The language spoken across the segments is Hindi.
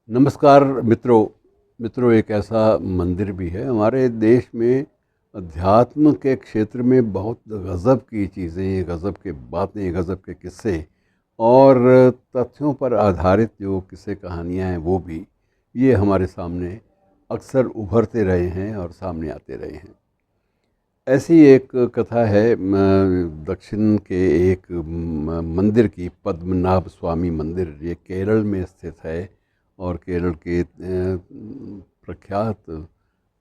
नमस्कार मित्रों। एक ऐसा मंदिर भी है हमारे देश में। अध्यात्म के क्षेत्र में बहुत गज़ब की चीज़ें, गज़ब के बातें, गज़ब के किस्से और तथ्यों पर आधारित जो किस्से कहानियाँ हैं वो भी ये हमारे सामने अक्सर उभरते रहे हैं और सामने आते रहे हैं। ऐसी एक कथा है दक्षिण के एक मंदिर की, पद्मनाभ स्वामी मंदिर। ये केरल में स्थित है और केरल के प्रख्यात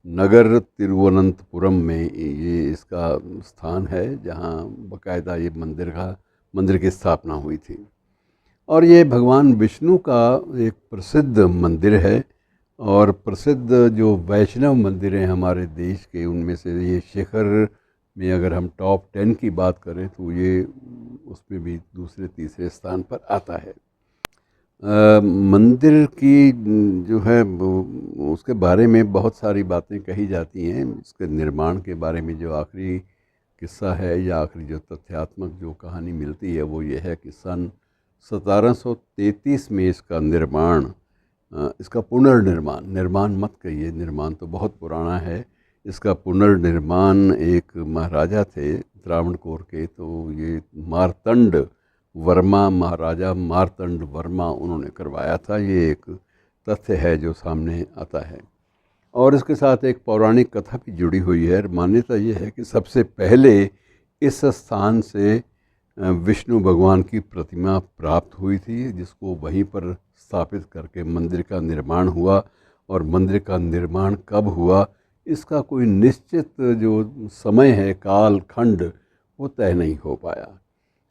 नगर तिरुवनंतपुरम में ये इसका स्थान है, जहाँ बकायदा ये मंदिर की स्थापना हुई थी। और ये भगवान विष्णु का एक प्रसिद्ध मंदिर है। और प्रसिद्ध जो वैष्णव मंदिर हैं हमारे देश के, उनमें से ये शिखर में अगर हम टॉप 10 की बात करें तो ये उसमें भी दूसरे तीसरे स्थान पर आता है। मंदिर की जो है उसके बारे में बहुत सारी बातें कही जाती हैं। इसके निर्माण के बारे में जो आखिरी किस्सा है या आखिरी जो तथ्यात्मक जो कहानी मिलती है वो ये है कि सन 1733 में इसका निर्माण, इसका पुनर्निर्माण, निर्माण मत कहिए, निर्माण तो बहुत पुराना है। इसका पुनर्निर्माण एक महाराजा थे त्रावणकोर के, तो ये मार्तंड वर्मा, महाराजा मार्तंड वर्मा, उन्होंने करवाया था। ये एक तथ्य है जो सामने आता है। और इसके साथ एक पौराणिक कथा भी जुड़ी हुई है। मान्यता ये है कि सबसे पहले इस स्थान से विष्णु भगवान की प्रतिमा प्राप्त हुई थी, जिसको वहीं पर स्थापित करके मंदिर का निर्माण हुआ। और मंदिर का निर्माण कब हुआ इसका कोई निश्चित जो समय है, काल खंड, वो तय नहीं हो पाया।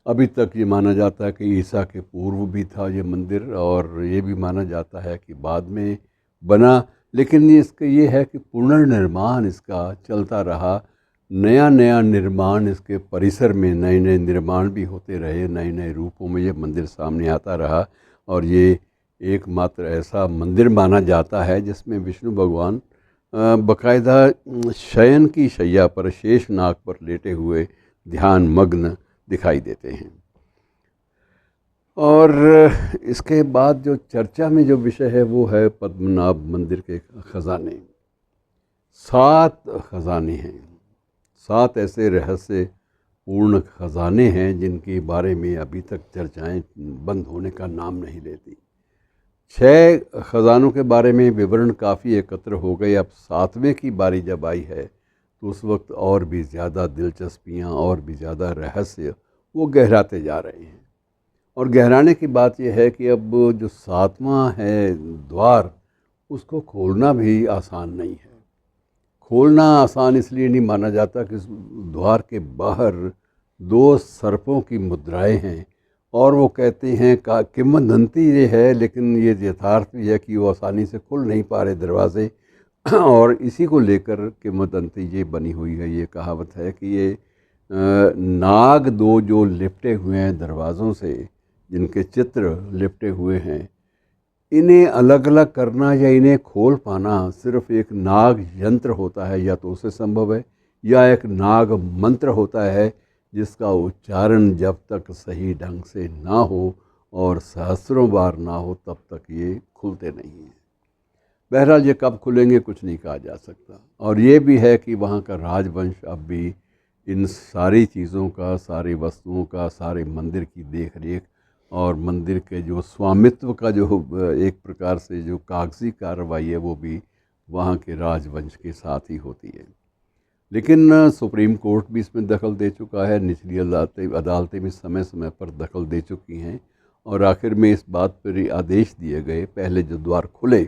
अभी तक ये माना जाता है कि ईसा के पूर्व भी था ये मंदिर, और ये भी माना जाता है कि बाद में बना। लेकिन इसका ये है कि पुनर्निर्माण इसका चलता रहा। नया नया निर्माण, इसके परिसर में नए नए निर्माण भी होते रहे, नए नए रूपों में ये मंदिर सामने आता रहा। और ये एकमात्र ऐसा मंदिर माना जाता है जिसमें विष्णु भगवान बकायदा शयन की शैया पर, शेष नाग पर लेटे हुए ध्यान मग्न दिखाई देते हैं। और इसके बाद जो चर्चा में जो विषय है वो है पद्मनाभ मंदिर के खजाने। 7 खजाने हैं, 7 ऐसे रहस्य पूर्ण खजाने हैं जिनके बारे में अभी तक चर्चाएं बंद होने का नाम नहीं लेती। 6 खजानों के बारे में विवरण काफ़ी एकत्र हो गए। अब 7वें की बारी जब आई है तो उस वक्त और भी ज़्यादा दिलचस्पियाँ और भी ज़्यादा रहस्य वो गहराते जा रहे हैं। और गहराने की बात यह है कि अब जो 7वां है द्वार, उसको खोलना भी आसान नहीं है। खोलना आसान इसलिए नहीं माना जाता कि इस द्वार के बाहर 2 सर्पों की मुद्राएं हैं। और वो कहते हैं का किंवदंती ये है, लेकिन ये यथार्थ भी है कि वो आसानी से खुल नहीं पा रहे दरवाजे। और इसी को लेकर किंवदंती ये बनी हुई है, ये कहावत है कि ये नाग 2 जो लिपटे हुए हैं दरवाज़ों से, जिनके चित्र लिपटे हुए हैं, इन्हें अलग अलग करना या इन्हें खोल पाना सिर्फ एक नाग यंत्र होता है, या तो उससे संभव है, या एक नाग मंत्र होता है जिसका उच्चारण जब तक सही ढंग से ना हो और सहस्रों बार ना हो तब तक ये खुलते नहीं हैं। बहरहाल ये कब खुलेंगे कुछ नहीं कहा जा सकता। और ये भी है कि वहाँ का राजवंश अब भी इन सारी चीज़ों का, सारी वस्तुओं का, सारे मंदिर की देख रेख और मंदिर के जो स्वामित्व का जो एक प्रकार से जो कागजी कार्रवाई है वो भी वहाँ के राजवंश के साथ ही होती है। लेकिन सुप्रीम कोर्ट भी इसमें दखल दे चुका है, निचली अदालतें भी समय समय पर दखल दे चुकी हैं। और आखिर में इस बात पर ही आदेश दिए गए, पहले जो द्वार खुले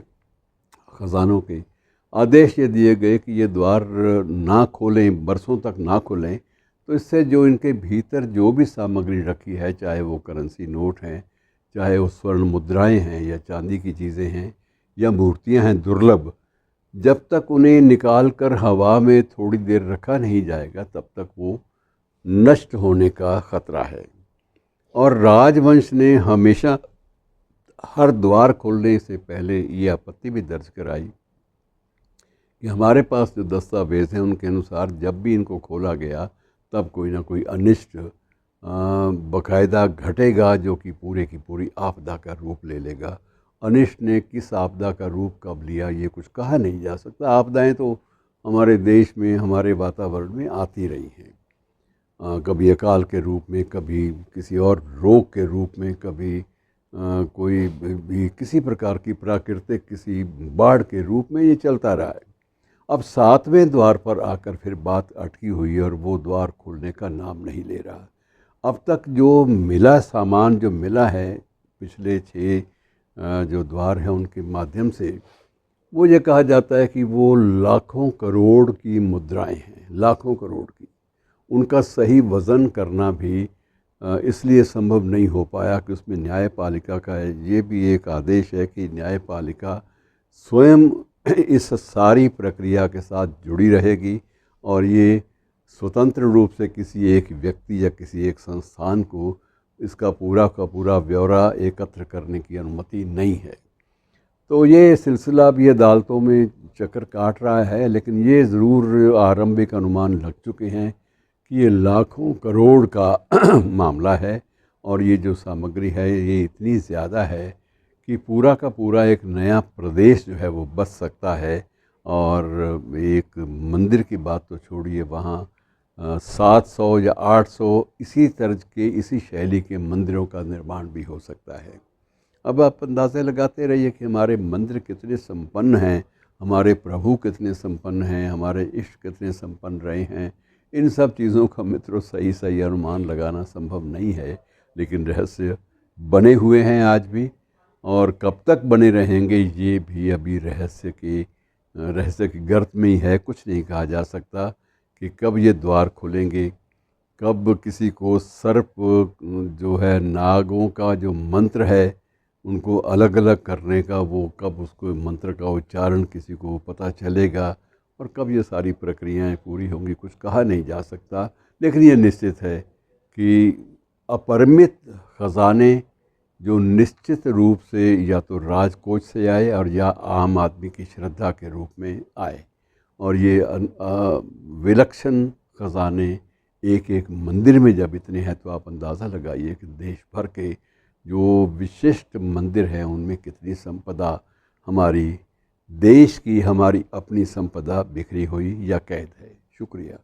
ख़जानों के, आदेश ये दिए गए कि ये द्वार ना खोलें, बरसों तक ना खोलें। तो इससे जो इनके भीतर जो भी सामग्री रखी है, चाहे वो करेंसी नोट हैं, चाहे वो स्वर्ण मुद्राएं हैं, या चांदी की चीज़ें हैं, या मूर्तियां हैं दुर्लभ, जब तक उन्हें निकाल कर हवा में थोड़ी देर रखा नहीं जाएगा तब तक वो नष्ट होने का ख़तरा है। और राजवंश ने हमेशा हर द्वार खोलने से पहले ये आपत्ति भी दर्ज कराई कि हमारे पास जो दस्तावेज़ हैं उनके अनुसार जब भी इनको खोला गया तब कोई ना कोई अनिष्ट बाकायदा घटेगा, जो कि पूरे की पूरी आपदा का रूप ले लेगा। अनिष्ट ने किस आपदा का रूप कब लिया ये कुछ कहा नहीं जा सकता। आपदाएं तो हमारे देश में, हमारे वातावरण में आती रही हैं, कभी अकाल के रूप में, कभी किसी और रोग के रूप में, कभी कोई भी किसी प्रकार की प्राकृतिक किसी बाढ़ के रूप में, ये चलता रहा है। अब 7वें द्वार पर आकर फिर बात अटकी हुई है और वो द्वार खुलने का नाम नहीं ले रहा। अब तक जो मिला सामान, जो मिला है पिछले 6 जो द्वार हैं उनके माध्यम से, वो ये कहा जाता है कि वो लाखों करोड़ की मुद्राएं हैं, लाखों करोड़ की। उनका सही वज़न करना भी इसलिए संभव नहीं हो पाया कि उसमें न्यायपालिका का ये भी एक आदेश है कि न्यायपालिका स्वयं इस सारी प्रक्रिया के साथ जुड़ी रहेगी और ये स्वतंत्र रूप से किसी एक व्यक्ति या किसी एक संस्थान को इसका पूरा का पूरा ब्यौरा एकत्र करने की अनुमति नहीं है। तो ये सिलसिला भी अदालतों में चक्कर काट रहा है, लेकिन ये ज़रूर आरंभिक अनुमान लग चुके हैं कि ये लाखों करोड़ का मामला है और ये जो सामग्री है ये इतनी ज़्यादा है कि पूरा का पूरा एक नया प्रदेश जो है वो बस सकता है। और एक मंदिर की बात तो छोड़िए, वहाँ 700 या 800 इसी तर्ज के, इसी शैली के मंदिरों का निर्माण भी हो सकता है। अब आप अंदाज़े लगाते रहिए कि हमारे मंदिर कितने संपन्न हैं, हमारे प्रभु कितने संपन्न हैं, हमारे इष्ट कितने संपन्न रहे हैं। इन सब चीज़ों का मित्रों सही अनुमान लगाना संभव नहीं है, लेकिन रहस्य बने हुए हैं आज भी, और कब तक बने रहेंगे ये भी अभी रहस्य की गर्त में ही है। कुछ नहीं कहा जा सकता कि कब ये द्वार खुलेंगे, कब किसी को सर्प जो है, नागों का जो मंत्र है उनको अलग अलग करने का, वो कब उसको मंत्र का उच्चारण किसी को पता चलेगा और कब ये सारी प्रक्रियाएं पूरी होंगी, कुछ कहा नहीं जा सकता। लेकिन ये निश्चित है कि अपरिमित ख़जाने जो निश्चित रूप से या तो राजकोष से आए और या आम आदमी की श्रद्धा के रूप में आए, और ये विलक्षण ख़जाने एक एक मंदिर में जब इतने हैं तो आप अंदाज़ा लगाइए कि देश भर के जो विशिष्ट मंदिर हैं उनमें कितनी संपदा, हमारी देश की, हमारी अपनी संपदा बिखरी हुई या कैद है। शुक्रिया।